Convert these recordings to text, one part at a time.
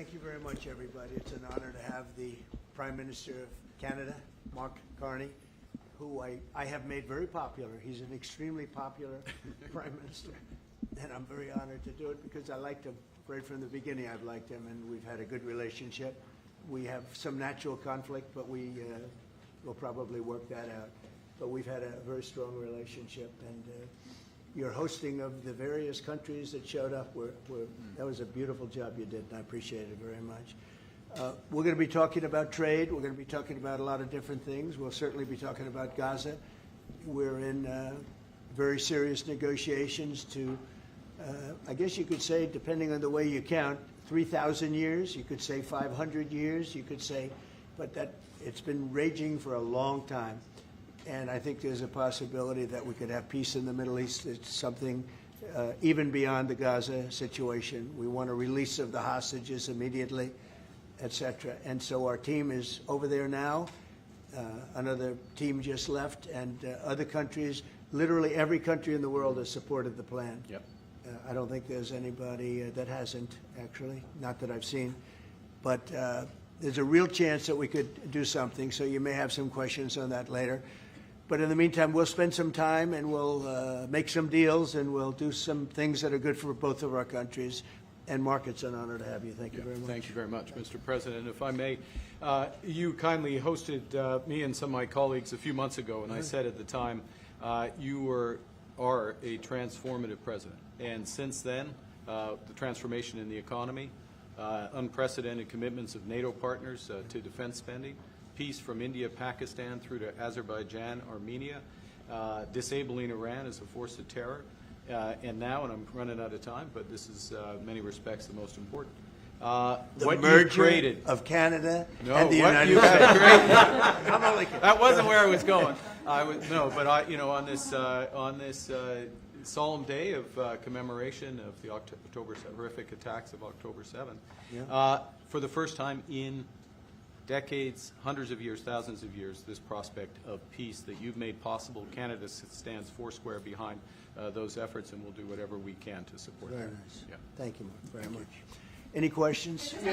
Thank you very much, everybody. It's an honor to have the Prime Minister of Canada, Mark Carney, who I have made very popular. He's an extremely popular Prime Minister, and I'm very honored to do it because I liked him. Right from the beginning, I've liked him, and we've had a good relationship. We have some natural conflict, but we will probably work that out. But we've had a very strong relationship, and your hosting of the various countries that showed up, that was a beautiful job you did, and I appreciate it very much. We're going to be talking about trade. We're going to be talking about a lot of different things. We'll certainly be talking about Gaza. We're in very serious negotiations to, I guess you could say, depending on the way you count, 3,000 years. You could say 500 years. You could say, but that it's been raging for a long time. And I think there's a possibility that we could have peace in the Middle East. It's something even beyond the Gaza situation. We want a release of the hostages immediately, et cetera. And so our team is over there now. Another team just left, and other countries, literally every country in the world has supported the plan. Yep. I don't think there's anybody that hasn't, actually, not that I've seen. But there's a real chance that we could do something, so you may have some questions on that later. But in the meantime, we'll spend some time and we'll make some deals and we'll do some things that are good for both of our countries. And Mark, it's an honor to have you. Thank you very much. Thank you very much, Mr. President. If I may, you kindly hosted me and some of my colleagues a few months ago, and I said at the time, you are a transformative president. And since then, the transformation in the economy, unprecedented commitments of NATO partners to defense spending, peace from India, Pakistan through to Azerbaijan, Armenia, disabling Iran as a force of terror, and now, and I'm running out of time, but this is in many respects the most important. The what merger you created of Canada no, and the what United you States. have created. I'm only kidding. That wasn't where I was going. On this solemn day of commemoration of the horrific attacks of October 7th, Yeah. For the first time in decades, hundreds of years, thousands of years, this prospect of peace that you've made possible. Canada stands foursquare behind those efforts, and we'll do whatever we can to support Very that. nice. Yeah. Thank you, Mark, very much. Any questions? What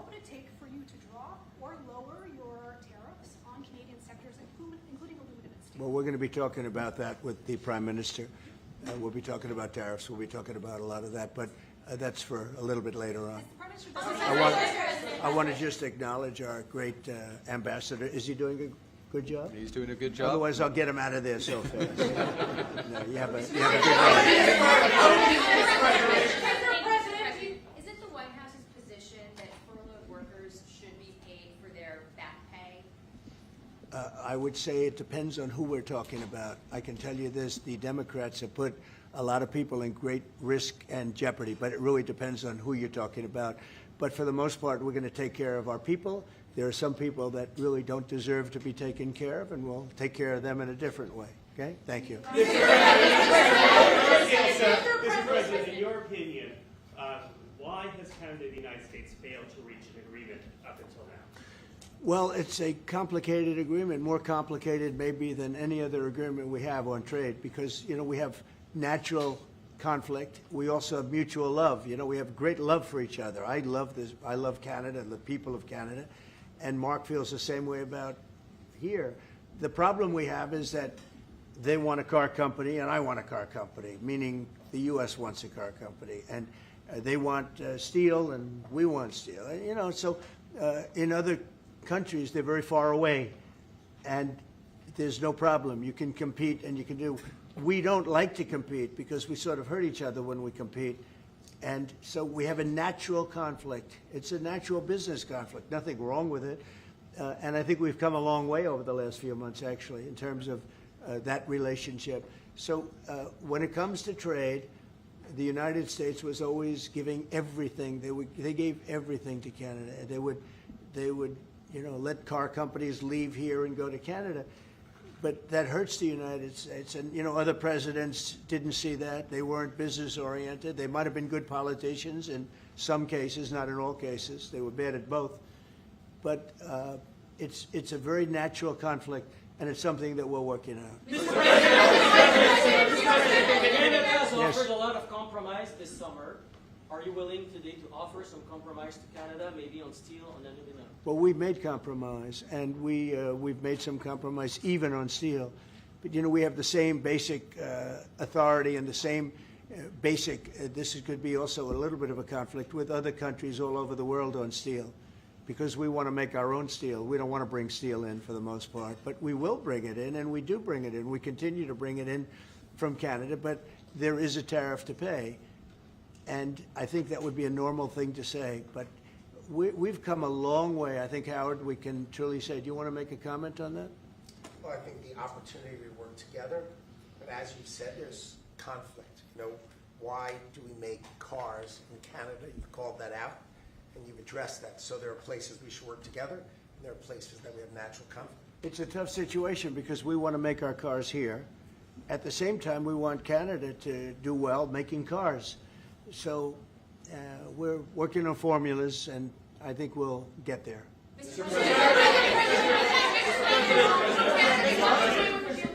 would it take for you to drop or lower your tariffs on Canadian sectors, including aluminum and steel? Well, we're going to be talking about that with the Prime Minister. We'll be talking about tariffs. We'll be talking about a lot of that, but that's for a little bit later on. I want to just acknowledge our great ambassador. Is he doing a good job? He's doing a good job. Otherwise, I'll get him out of there so fast. No, you have a good one. Is it the White House's position that furloughed workers should be paid for their back pay? I would say it depends on who we're talking about. I can tell you this, the Democrats have put a lot of people in great risk and jeopardy, but it really depends on who you're talking about. But for the most part, we're going to take care of our people. There are some people that really don't deserve to be taken care of, and we'll take care of them in a different way. Okay? Thank you. Mr. President, in your opinion, why has Canada and the United States failed to reach an agreement up until now? Well, it's a complicated agreement, more complicated maybe than any other agreement we have on trade, because, we have natural conflict. We also have mutual love. We have great love for each other. I love this. I love Canada and the people of Canada, and Mark feels the same way about here. The problem we have is that they want a car company and I want a car company, meaning the U.S. wants a car company, and they want steel and we want steel. So in other countries, they're very far away, and there's no problem. You can compete and you can do. We don't like to compete because we sort of hurt each other when we compete. And so we have a natural conflict. It's a natural business conflict. Nothing wrong with it. And I think we've come a long way over the last few months, actually, in terms of that relationship. So when it comes to trade, the United States was always giving everything. They gave everything to Canada. They would let car companies leave here and go to Canada. But that hurts the United States. And, other presidents didn't see that. They weren't business-oriented. They might have been good politicians in some cases, not in all cases. They were bad at both. But it's a very natural conflict, and it's something that we're working on. Mr. President, Canada has offered a lot of of compromise this summer. Are you willing today to offer some compromise to Canada, maybe on steel, on aluminum? Well, we've made compromise, and we've made some compromise even on steel. But, you know, we have the same basic authority and the same basic, this could be also a little bit of a conflict with other countries all over the world on steel, because we want to make our own steel. We don't want to bring steel in for the most part, but we will bring it in, and we do bring it in. We continue to bring it in from Canada, but there is a tariff to pay. And I think that would be a normal thing to say, but we've come a long way. I think, Howard, we can truly say, do you want to make a comment on that? Well, I think the opportunity to work together, but as you've said, there's conflict. You know, why do we make cars in Canada? You've called that out, and you've addressed that. So there are places we should work together, and there are places that we have natural conflict. It's a tough situation because we want to make our cars here. At the same time, we want Canada to do well making cars. So we're working on formulas, and I think we'll get there.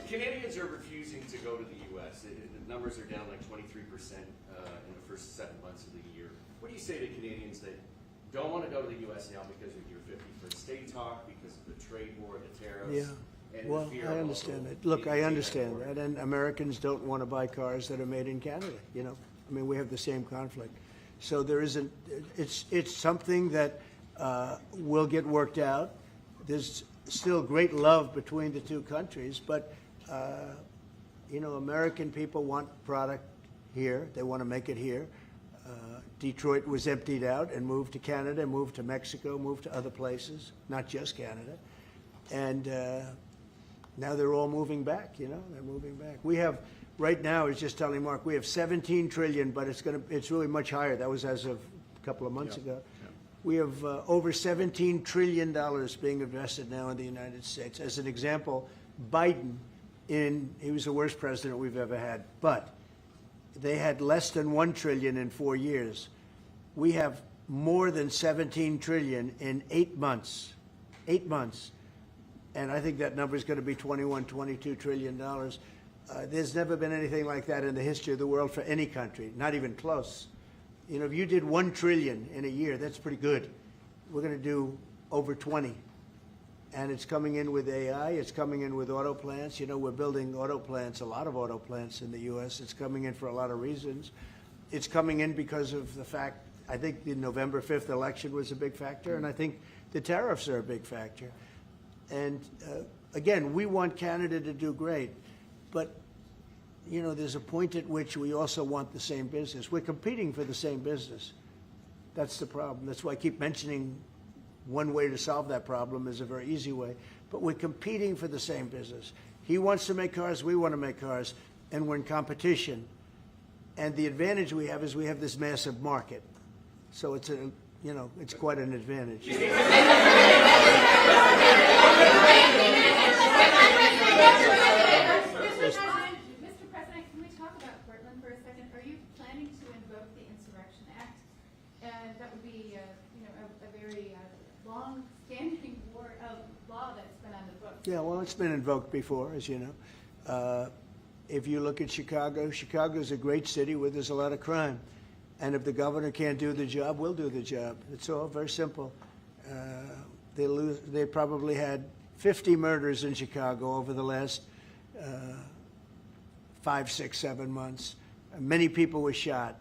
Canadians are refusing to go to the U.S. The numbers are down like 23% in the first 7 months of the year. What do you say to Canadians that don't want to go to the U.S. now because of your 51st state talk, because of the trade war, the tariffs? Yeah. And Well, the fear I of understand also it. Look, being I taken understand for it? that, and Americans don't want to buy cars that are made in Canada, you know. I mean, we have the same conflict. So there isn't, it's something that will get worked out. There's still great love between the two countries, but, you know, American people want product here. They want to make it here. Detroit was emptied out and moved to Canada, moved to Mexico, moved to other places, not just Canada. And now they're all moving back, you know, they're moving back. We have, right now, I was just telling Mark, we have 17 trillion, but it's really much higher. That was as of a couple of months ago. Yeah. We have over $17 trillion being invested now in the United States. As an example, Biden, he was the worst president we've ever had, but they had less than 1 trillion in 4 years. We have more than 17 trillion in 8 months. 8 months. And I think that number is going to be 21, 22 trillion dollars. There's never been anything like that in the history of the world for any country, not even close. You know, if you did 1 trillion in a year, that's pretty good. We're going to do over 20. And it's coming in with AI, it's coming in with auto plants. You know, we're building auto plants, a lot of auto plants in the U.S. It's coming in for a lot of reasons. It's coming in because of the fact, I think the November 5th election was a big factor, and I think the tariffs are a big factor. And again, we want Canada to do great, but you know, there's a point at which we also want the same business. We're competing for the same business. That's the problem. That's why I keep mentioning one way to solve that problem is a very easy way. But we're competing for the same business. He wants to make cars, we want to make cars, and we're in competition. And the advantage we have is we have this massive market. So it's a, you know, it's quite an advantage. Mr. President, can we talk about Portland for a second? Are you planning to invoke the Insurrection Act? And that would be, you know, a very long-standing law that's been on the books. Yeah, well, it's been invoked before, as you know. If you look at Chicago, Chicago's a great city where there's a lot of crime. And if the governor can't do the job, we'll do the job. It's all very simple. They probably had 50 murders in Chicago over the last 5, 6, 7 months. Many people were shot.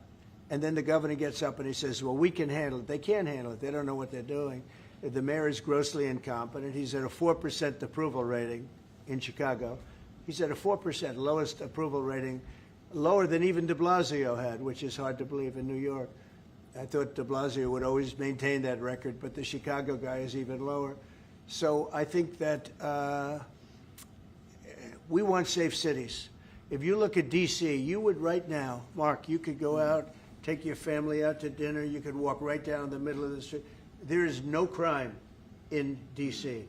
And then the governor gets up and he says, well, we can handle it. They can't handle it. They don't know what they're doing. The mayor is grossly incompetent. He's at a 4% approval rating in Chicago. He's at a 4%, lowest approval rating, lower than even de Blasio had, which is hard to believe in New York. I thought de Blasio would always maintain that record, but the Chicago guy is even lower. So I think that we want safe cities. If you look at D.C., you would right now, Mark, you could go out, take your family out to dinner, you could walk right down the middle of the street. There is no crime in D.C.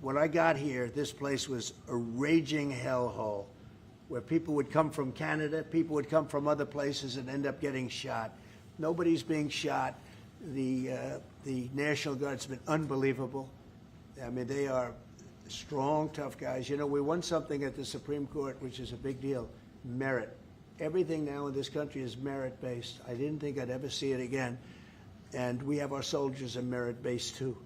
When I got here, this place was a raging hellhole where people would come from Canada, people would come from other places and end up getting shot. Nobody's being shot. The National Guard's been unbelievable. I mean, they are strong, tough guys. You know, we won something at the Supreme Court, which is a big deal, merit. everything now in this country is merit-based. I didn't think I'd ever see it again. And we have our soldiers are merit-based too,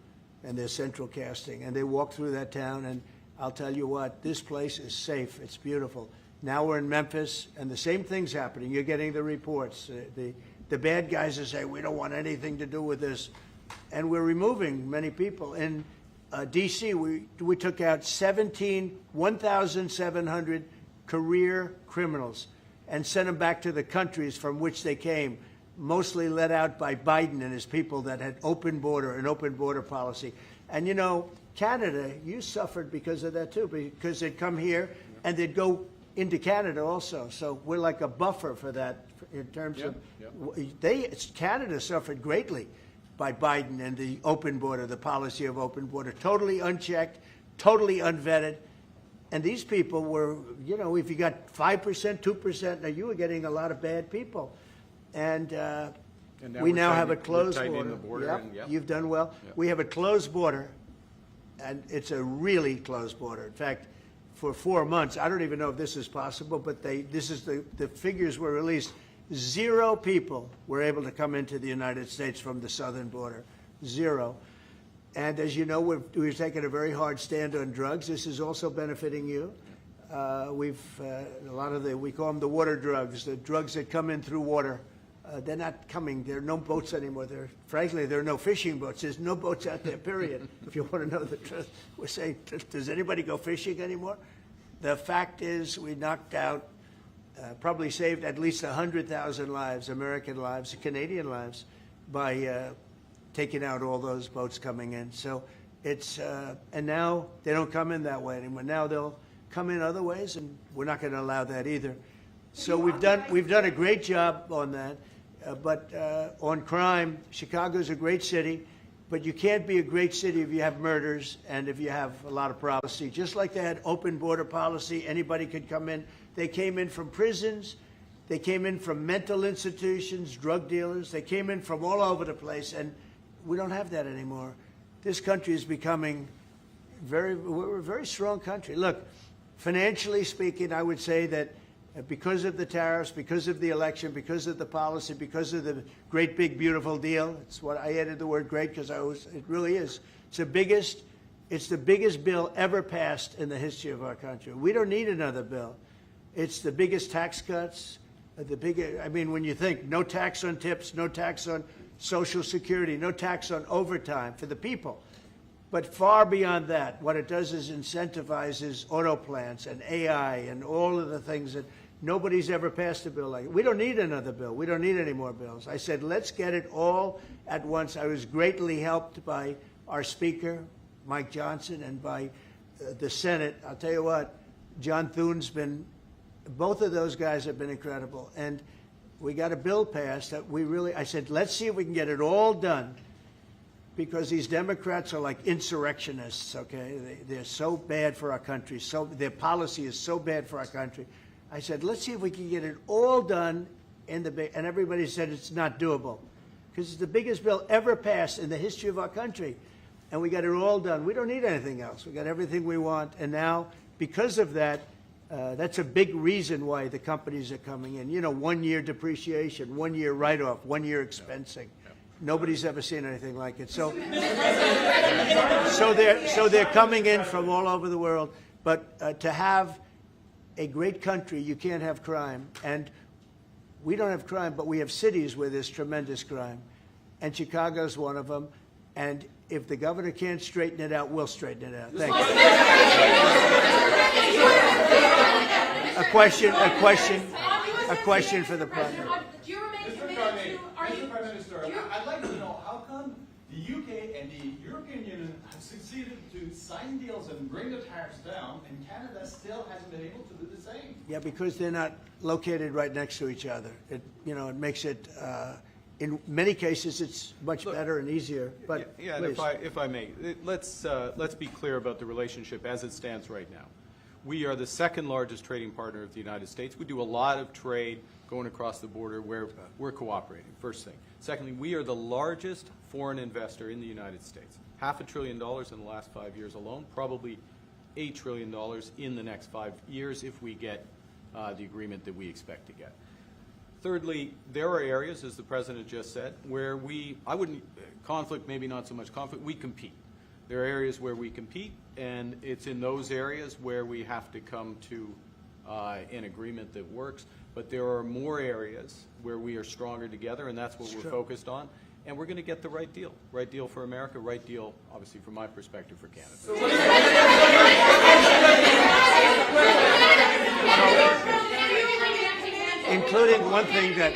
and they're central casting. And they walk through that town, and I'll tell you what, this place is safe. It's beautiful. Now we're in Memphis, and the same thing's happening. You're getting the reports. The bad guys are saying, we don't want anything to do with this. And we're removing many people. In D.C., we took out 1,700 career criminals and sent them back to the countries from which they came, mostly led out by Biden and his people that had an open border policy. And, you know, Canada, you suffered because of that too, because they'd come here and they'd go into Canada also. So we're like a buffer for that in terms of Canada suffered greatly by Biden and the open border, the policy of open border, totally unchecked, totally unvetted. And these people were, you know, if you got 5%, 2%, now you were getting a lot of bad people. And we now have a closed border. You've done well. Yep. We have a closed border, and it's a really closed border. In fact, for 4 months, I don't even know if this is possible, but the figures were released. 0 people were able to come into the United States from the southern border. 0. And as you know, we've taken a very hard stand on drugs. This is also benefiting you. A lot of we call them the water drugs, the drugs that come in through water. They're not coming. There are no boats anymore. Frankly, there are no fishing boats. There's no boats out there, period. If you want to know the truth, we're saying, does anybody go fishing anymore? The fact is, we knocked out, probably saved at least 100,000 lives, American lives, Canadian lives, by taking out all those boats coming in. So it's, and now they don't come in that way anymore. Now they'll come in other ways, and we're not going to allow that either. So we've done a great job on that. But on crime, Chicago's a great city, but you can't be a great city if you have murders and if you have a lot of policy. Just like they had open border policy, anybody could come in. They came in from prisons. They came in from mental institutions, drug dealers. They came in from all over the place, and we don't have that anymore. This country is becoming we're a very strong country. Look, financially speaking, I would say that because of the tariffs, because of the election, because of the policy, because of the great big beautiful deal. It's what I added the word great because it really is. It's the biggest bill ever passed in the history of our country. We don't need another bill. It's the biggest tax cuts, I mean, when you think no tax on tips, no tax on Social Security, no tax on overtime for the people. But far beyond that, what it does is incentivizes auto plants and AI and all of the things that nobody's ever passed a bill like it. We don't need another bill. We don't need any more bills. I said, let's get it all at once. I was greatly helped by our Speaker, Mike Johnson, and by the Senate. I'll tell you what, John Thune's both of those guys have been incredible. And we got a bill passed that I said, let's see if we can get it all done. Because these Democrats are like insurrectionists, okay? They're so bad for our country. Their policy is so bad for our country. I said, let's see if we can get it all done and everybody said it's not doable. Because it's the biggest bill ever passed in the history of our country. And we got it all done. We don't need anything else. We got everything we want. And now, because of that, that's a big reason why the companies are coming in. You know, 1 year depreciation, 1 year write-off, 1 year expensing. Nobody's ever seen anything like it. So they're coming in from all over the world. But to have a great country, you can't have crime. And we don't have crime, but we have cities where there's tremendous crime. And Chicago's one of them. And if the governor can't straighten it out, we'll straighten it out. Thank you. A question for the president. Do you remain committed to? Mr. Prime Minister, I'd like to know how come the UK and the European Union have succeeded to sign deals and bring the tariffs down, and Canada still hasn't been able to do the same? Yeah, because they're not located right next to each other. It makes it. In many cases, it's much better and easier. But yeah, and if I may, let's be clear about the relationship as it stands right now. We are the second largest trading partner of the United States. We do a lot of trade going across the border where we're cooperating, first thing. Secondly, we are the largest foreign investor in the United States. $500 billion in the last 5 years alone, probably $8 trillion in the next 5 years if we get the agreement that we expect to get. Thirdly, there are areas, as the President just said, where conflict, maybe not so much conflict, we compete. There are areas where we compete, and it's in those areas where we have to come to an agreement that works. But there are more areas where we are stronger together, and that's what we're focused on. And we're going to get the right deal for America, right deal, obviously, from my perspective, for Canada. Including one thing that,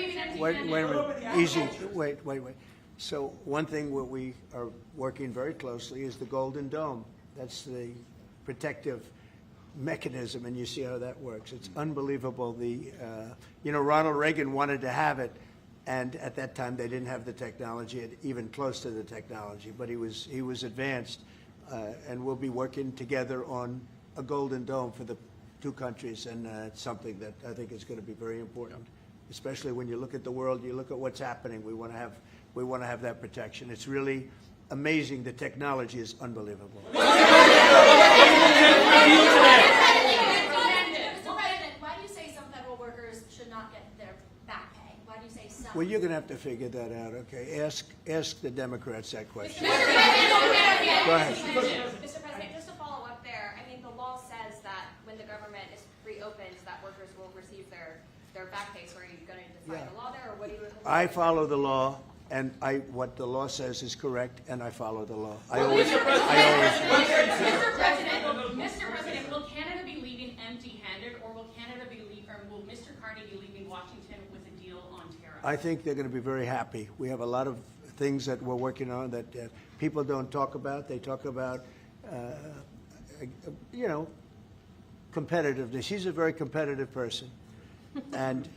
wait. So one thing what we are working very closely is the Golden Dome. That's the protective mechanism, and you see how that works. It's unbelievable. Ronald Reagan wanted to have it, and at that time they didn't have the technology, even close to the technology, but he was advanced, and we'll be working together on a Golden Dome for the two countries, and it's something that I think is going to be very important, especially when you look at the world, you look at what's happening. We want to have that protection. It's really amazing. The technology is unbelievable. Mr. President, why do you say some federal workers should not get their back pay? Why do you say some? Well, you're going to have to figure that out, okay? Ask the Democrats that question. Mr. President, Go ahead. Mr. President, just to follow up there, I mean, the law says that when the government is reopened, that workers will receive their back pay. So are you going to define the law there, or what do you? I follow the law, and what the law says is correct, and I follow the law. Mr. President, will Canada be leaving empty-handed, or will will Mr. Carney be leaving Washington with a deal on tariffs? I think they're going to be very happy. We have a lot of things that we're working on that people don't talk about. They talk about, competitiveness. He's a very competitive person. And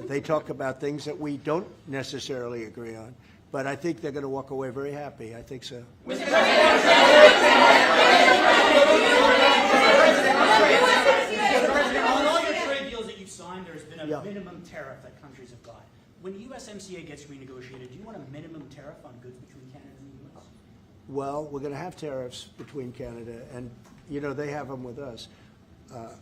they talk about things that we don't necessarily agree on. But I think they're going to walk away very happy. I think so. Mr. President, on all your trade deals that you've signed, there's been a minimum tariff that countries have got. When USMCA gets renegotiated, do you want a minimum tariff on goods between Canada and the U.S.? Well, we're going to have tariffs between Canada, and, they have them with us.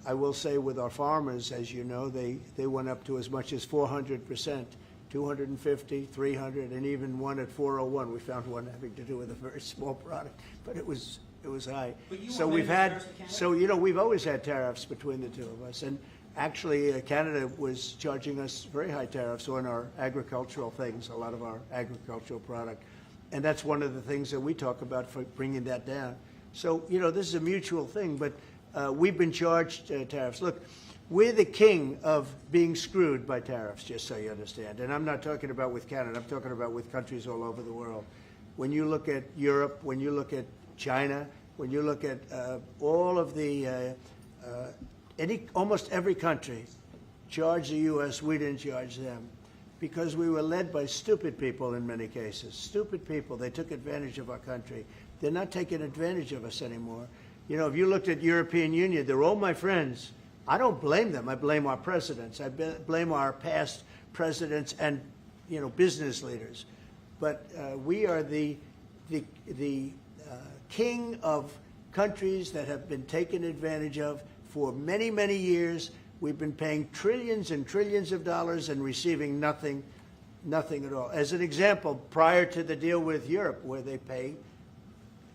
I will say with our farmers, as you know, they went up to as much as 400%, 250, 300, and even one at 401. We found one having to do with a very small product, but it was high. So we've always had tariffs between the two of us, and actually Canada was charging us very high tariffs on our agricultural things, a lot of our agricultural product, and that's one of the things that we talk about for bringing that down. So this is a mutual thing, but. We've been charged tariffs. Look, we're the king of being screwed by tariffs, just so you understand. And I'm not talking about with Canada. I'm talking about with countries all over the world. When you look at Europe, when you look at China, when you look at all of the almost every country charged the U.S., we didn't charge them because we were led by stupid people in many cases. Stupid people. They took advantage of our country. They're not taking advantage of us anymore. If you looked at European Union, they're all my friends. I don't blame them. I blame our presidents. I blame our past presidents and, business leaders. But we are the king of countries that have been taken advantage of for many, many years. We've been paying trillions and trillions of dollars and receiving nothing at all. As an example, prior to the deal with Europe, where they pay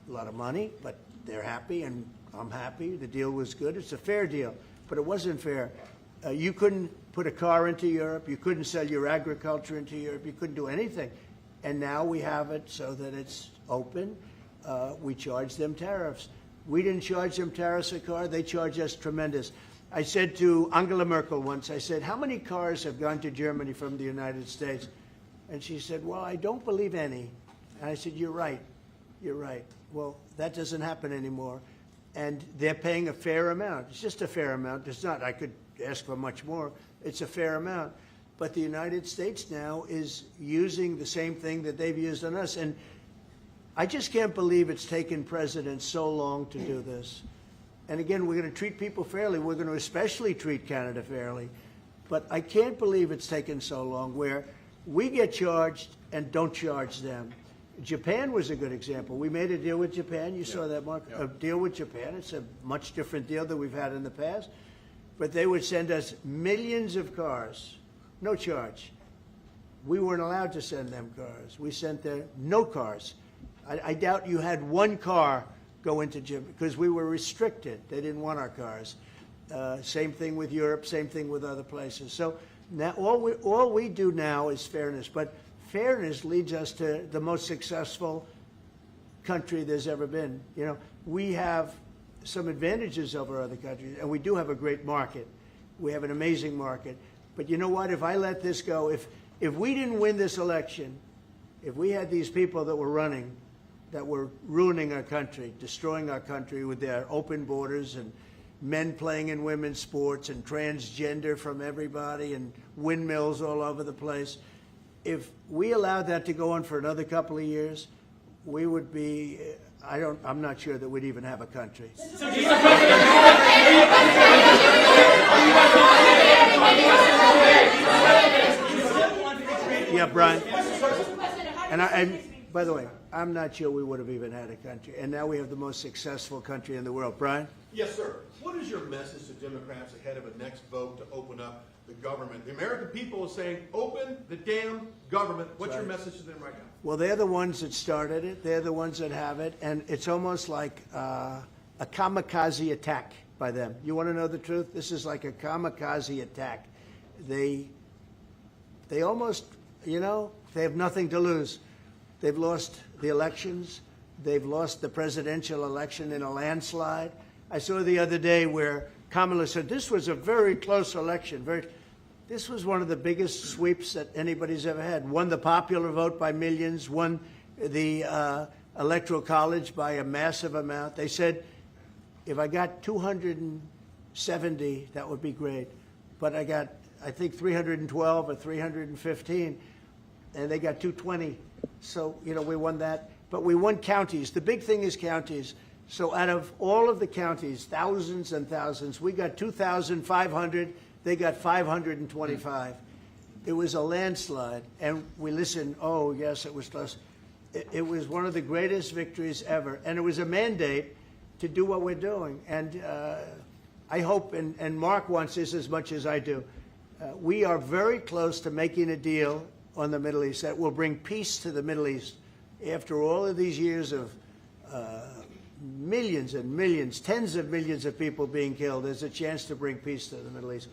a lot of money, but they're happy and I'm happy. The deal was good. It's a fair deal, but it wasn't fair. You couldn't put a car into Europe. You couldn't sell your agriculture into Europe. You couldn't do anything. And now we have it so that it's open. We charge them tariffs. We didn't charge them tariffs a car. They charge us tremendous. I said to Angela Merkel once, I said, how many cars have gone to Germany from the United States? And she said, well, I don't believe any. And I said, you're right. You're right. Well, that doesn't happen anymore. And they're paying a fair amount. It's just a fair amount. It's not, I could ask for much more. It's a fair amount. But the United States now is using the same thing that they've used on us. And I just can't believe it's taken presidents so long to do this. And again, we're going to treat people fairly. We're going to especially treat Canada fairly. But I can't believe it's taken so long where we get charged and don't charge them. Japan was a good example. We made a deal with Japan. You saw that, Mark? A deal with Japan. It's a much different deal than we've had in the past. but they would send us millions of cars, no charge. We weren't allowed to send them cars. We sent them no cars. I doubt you had one car go into Jim because we were restricted. They didn't want our cars. Same thing with Europe. Same thing with other places. So now all we do now is fairness. But fairness leads us to the most successful country there's ever been. You know, we have some advantages over other countries, and we do have a great market. We have an amazing market. But you know what? If I let this go, if we didn't win this election, if we had these people that were running, that were ruining our country, destroying our country with their open borders and men playing in women's sports and transgender from everybody and windmills all over the place, if we allowed that to go on for another couple of years, we would be, I'm not sure that we'd even have a country. Yeah, Brian. And by the way, I'm not sure we would have even had a country. And now we have the most successful country in the world. Brian? Yes, sir. What is your message to Democrats ahead of a next vote to open up the government? The American people is saying, open the damn government. What's your message to them right now? Well, they're the ones that started it. They're the ones that have it. And it's almost like a kamikaze attack by them. You want to know the truth? This is like a kamikaze attack. They almost, you know, they have nothing to lose. They've lost the elections. They've lost the presidential election in a landslide. I saw the other day where Kamala said this was a very close election. This was one of the biggest sweeps that anybody's ever had. Won the popular vote by millions, won the Electoral College by a massive amount. They said, if I got 270, that would be great. But I got, I think, 312 or 315, and they got 220. So, you know, we won that. But we won counties. The big thing is counties. So out of all of the counties, thousands and thousands, we got 2,500. They got 525. It was a landslide. And we listened, oh, yes, it was close. It was one of the greatest victories ever. And it was a mandate to do what we're doing. And I hope, and Mark wants this as much as I do, we are very close to making a deal on the Middle East that will bring peace to the Middle East. After all of these years of millions and millions, tens of millions of people being killed, there's a chance to bring peace to the Middle East.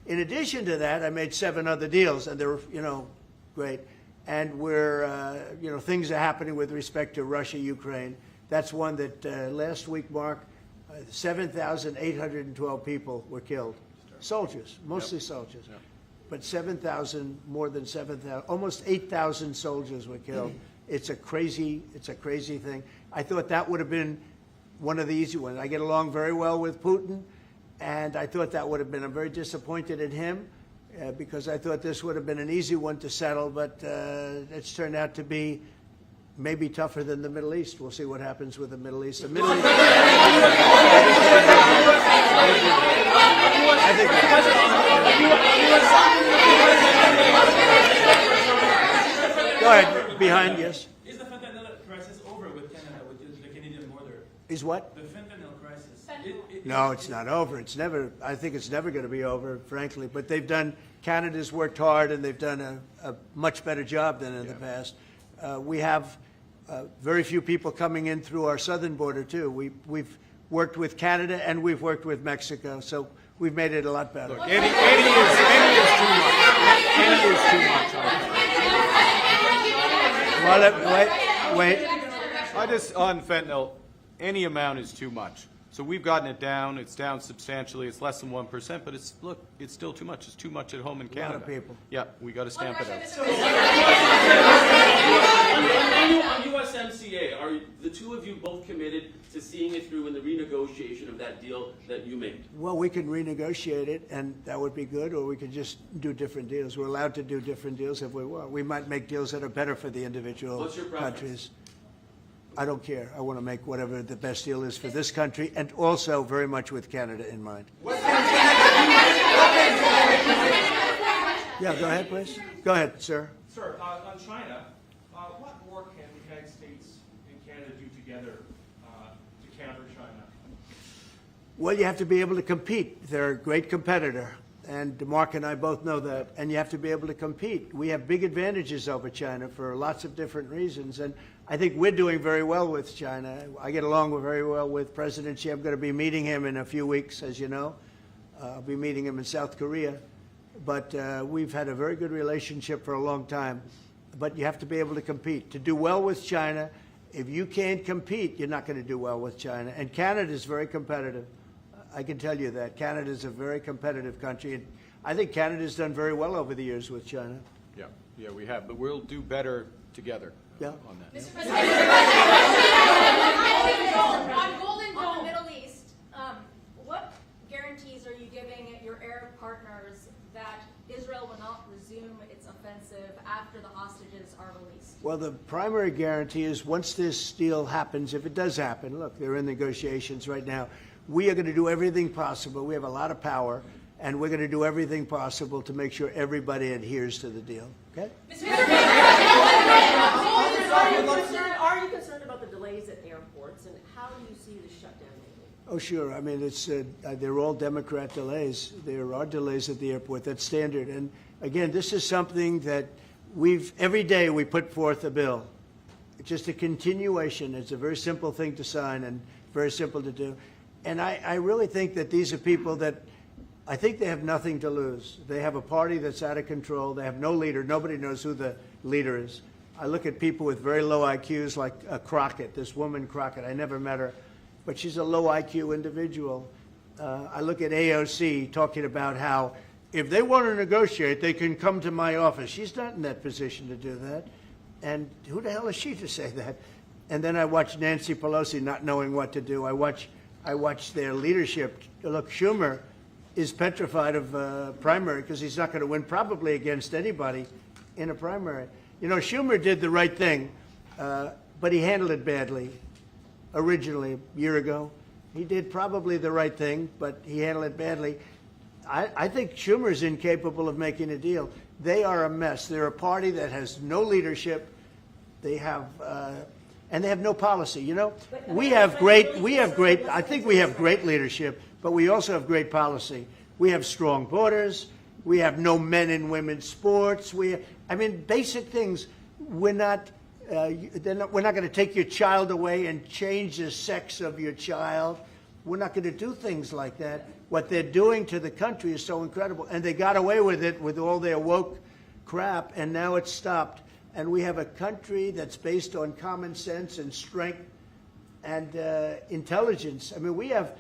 In addition to that, I made 7 other deals, and they're, you know, great. And we're, you know, things are happening with respect to Russia, Ukraine. That's one that last week, Mark, 7,812 people were killed. Soldiers, mostly soldiers. Yep. But 7,000, more than 7,000, almost 8,000 soldiers were killed. It's a crazy thing. I thought that would have been one of the easy ones. I get along very well with Putin, and I thought that would have been, I'm very disappointed in him because I thought this would have been an easy one to settle, but it's turned out to be maybe tougher than the Middle East. We'll see what happens with the Middle East. The Middle East. I think go ahead, behind, yes. Is the fentanyl crisis over with Canada, with the Canadian border? Is what? The fentanyl crisis. No, it's not over. It's never, I think it's never going to be over, frankly. But they've done, Canada's worked hard, and they've done a much better job than in the past. We have very few people coming in through our southern border, too. We've worked with Canada, and we've worked with Mexico, so we've made it a lot better. Look, any is too much. Any is too much. Well, wait. I just, on fentanyl, any amount is too much. So we've gotten it down. It's down substantially. It's less than 1%, but it's, look, it's still too much. It's too much at home in Canada. A lot of people. Yeah, we got to stamp it out. On USMCA, are the two of you both committed to seeing it through in the renegotiation of that deal that you made? Well, we can renegotiate it, and that would be good, or we could just do different deals. We're allowed to do different deals if we want. We might make deals that are better for the individual What's your preference? countries. I don't care. I want to make whatever the best deal is for this country, and also very much with Canada in mind. Yeah, go ahead, please. Go ahead, sir. Sir, on China, what more can the United States and Canada do together to counter China? Well, you have to be able to compete. They're a great competitor, and Mark and I both know that, and you have to be able to compete. We have big advantages over China for lots of different reasons, and I think we're doing very well with China. I get along very well with President Xi. I'm going to be meeting him in a few weeks, as you know. I'll be meeting him in South Korea. But we've had a very good relationship for a long time. But you have to be able to compete. To do well with China, if you can't compete, you're not going to do well with China. And Canada is very competitive. I can tell you that. Canada is a very competitive country. And I think Canada's done very well over the years with China. Yeah, we have. But we'll do better together on that. Mr. President, on Golden Dome, the Middle East, what guarantees are you giving your Arab partners that Israel will not resume its offensive after the hostages are released? Well, the primary guarantee is once this deal happens, if it does happen, look, they're in negotiations right now, we are going to do everything possible. We have a lot of power, and we're going to do everything possible to make sure everybody adheres to the deal. Okay? Are you concerned about the delays at airports, and how do you see the shutdown lately? Oh, sure. I mean, it's they're all Democrat delays. There are delays at the airport. That's standard. And again, this is something that every day we put forth a bill. It's just a continuation. It's a very simple thing to sign and very simple to do. And I really think that these are people that I think they have nothing to lose. They have a party that's out of control. They have no leader. Nobody knows who the leader is. I look at people with very low IQs like Crockett, this woman Crockett. I never met her, but she's a low IQ individual. I look at AOC talking about how if they want to negotiate, they can come to my office. She's not in that position to do that. And who the hell is she to say that? And then I watch Nancy Pelosi not knowing what to do. I watch their leadership. Look, Schumer is petrified of primary because he's not going to win probably against anybody in a primary. You know, Schumer did the right thing, but he handled it badly originally a year ago. He did probably the right thing, but he handled it badly. I think Schumer's incapable of making a deal. They are a mess. They're a party that has no leadership. They have, and they have no policy. You know, I think we have great leadership, but we also have great policy. We have strong borders. We have no men and women's sports. I mean, basic things. We're not going to take your child away and change the sex of your child. We're not going to do things like that. What they're doing to the country is so incredible. And they got away with it with all their woke crap, and now it's stopped. And we have a country that's based on common sense and strength and intelligence. I mean, we have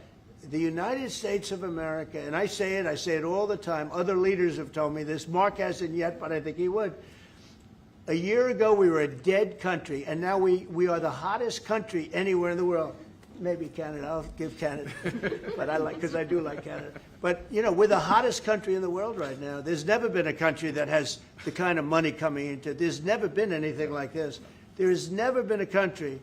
the United States of America, and I say it all the time. Other leaders have told me this. Mark hasn't yet, but I think he would. A year ago, we were a dead country, and now we are the hottest country anywhere in the world. Maybe Canada. I'll give Canada, but because I do like Canada. But you know, we're the hottest country in the world right now. There's never been a country that has the kind of money coming into it. There's never been anything like this. There has never been a country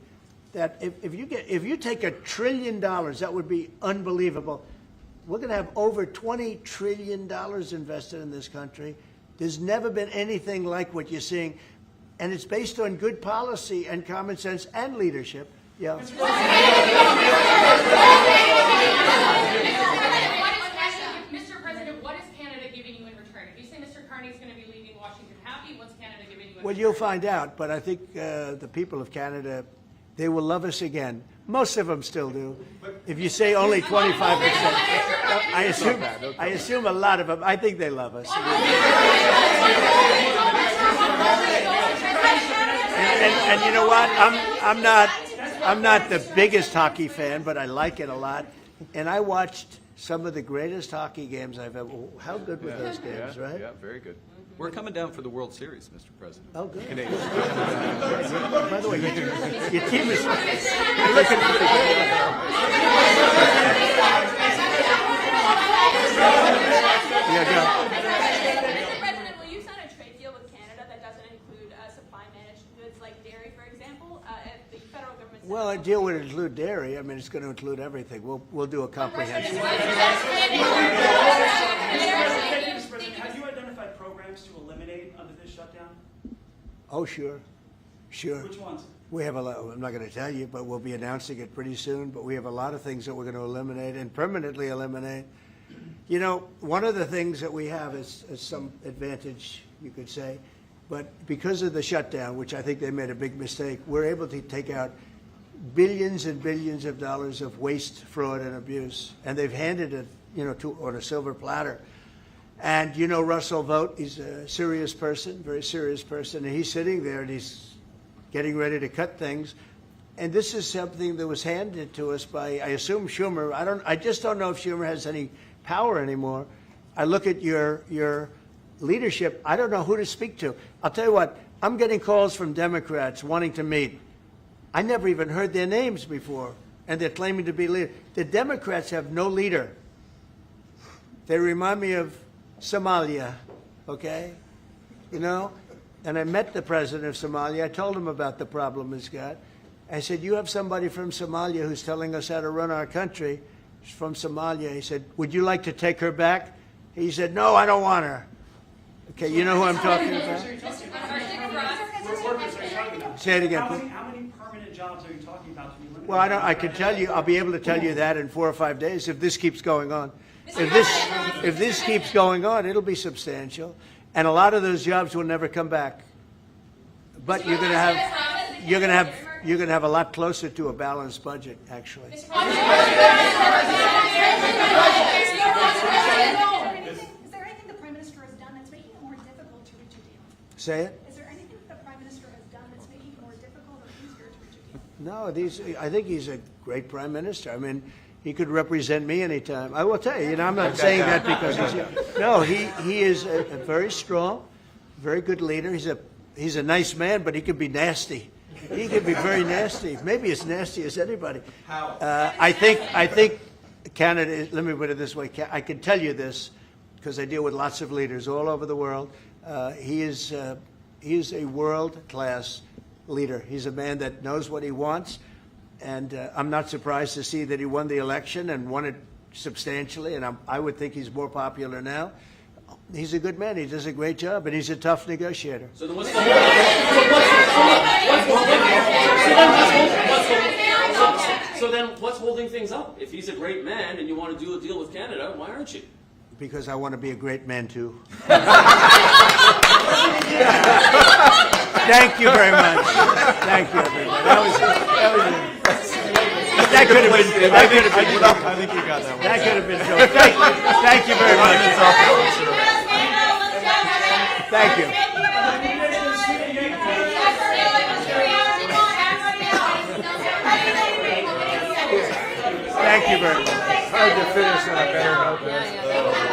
that if you take $1 trillion, that would be unbelievable. We're going to have over $20 trillion invested in this country. There's never been anything like what you're seeing, and it's based on good policy and common sense and leadership. Yeah. Mr. President, what is Canada giving you in return? If you say Mr. Carney is going to be leaving Washington happy, what's Canada giving you in return? Well, you'll find out, but I think the people of Canada, they will love us again. Most of them still do. If you say only 25%, I assume a lot of them, I think they love us. And you know what? I'm not the biggest hockey fan, but I like it a lot. And I watched some of the greatest hockey games I've ever. How good were those games, right? Yeah, very good. We're coming down for the World Series, Mr. President. Oh, good. Canadians. By the way, your team is. You're looking pretty good. Yeah, go. Mr. President, will you sign a trade deal with Canada that doesn't include supply managed goods like dairy, for example? If the federal government. Well, a deal would include dairy. I mean, it's going to include everything. We'll do a comprehensive. Have you identified programs to eliminate under this shutdown? Oh, sure. Which ones? We have a lot, I'm not going to tell you, but we'll be announcing it pretty soon, but we have a lot of things that we're going to eliminate and permanently eliminate. You know, one of the things that we have is some advantage, you could say, but because of the shutdown, which I think they made a big mistake, we're able to take out billions and billions of dollars of waste, fraud, and abuse, and they've handed it, you know, on a silver platter. And you know Russell Vogt, he's a serious person, very serious person, and he's sitting there and he's getting ready to cut things. And this is something that was handed to us by, I assume, Schumer. I just don't know if Schumer has any power anymore. I look at your leadership, I don't know who to speak to. I'll tell you what, I'm getting calls from Democrats wanting to meet. I never even heard their names before, and they're claiming to be leader. The Democrats have no leader. They remind me of Somalia, okay? You know? And I met the president of Somalia. I told him about the problem he's got. I said, you have somebody from Somalia who's telling us how to run our country. She's from Somalia. He said, would you like to take her back? He said, no, I don't want her. Okay, you know who I'm talking about? Say it again. How many permanent jobs are you talking about to be eliminated? Well, I can tell you, I'll be able to tell you that in 4 or 5 days if this keeps going on. If this keeps going on, it'll be substantial. And a lot of those jobs will never come back. But you're going to have a lot closer to a balanced budget, actually. Is there anything the Prime Minister has done that's making it more difficult to reach a deal? Say it? Is there anything that the Prime Minister has done that's making it more difficult or easier to reach a deal? No, I think he's a great prime minister. I mean, he could represent me anytime. I will tell you, I'm not saying that because he is a very strong, very good leader. He's a nice man, but he could be nasty. He could be very nasty, maybe as nasty as anybody. How? I think Canada, let me put it this way, I can tell you this because I deal with lots of leaders all over the world. He is a world-class leader. He's a man that knows what he wants. And I'm not surprised to see that he won the election and won it substantially, and I would think he's more popular now. He's a good man. He does a great job, and he's a tough negotiator. So then what's holding things up? If he's a great man and you want to do a deal with Canada, why aren't you? Because I want to be a great man, too. Thank you very much. Thank you, everybody. That could have been. I think you got that one. That could have been good. Thank you very much. Thank you. Thank you very much. Hard to finish on a better note.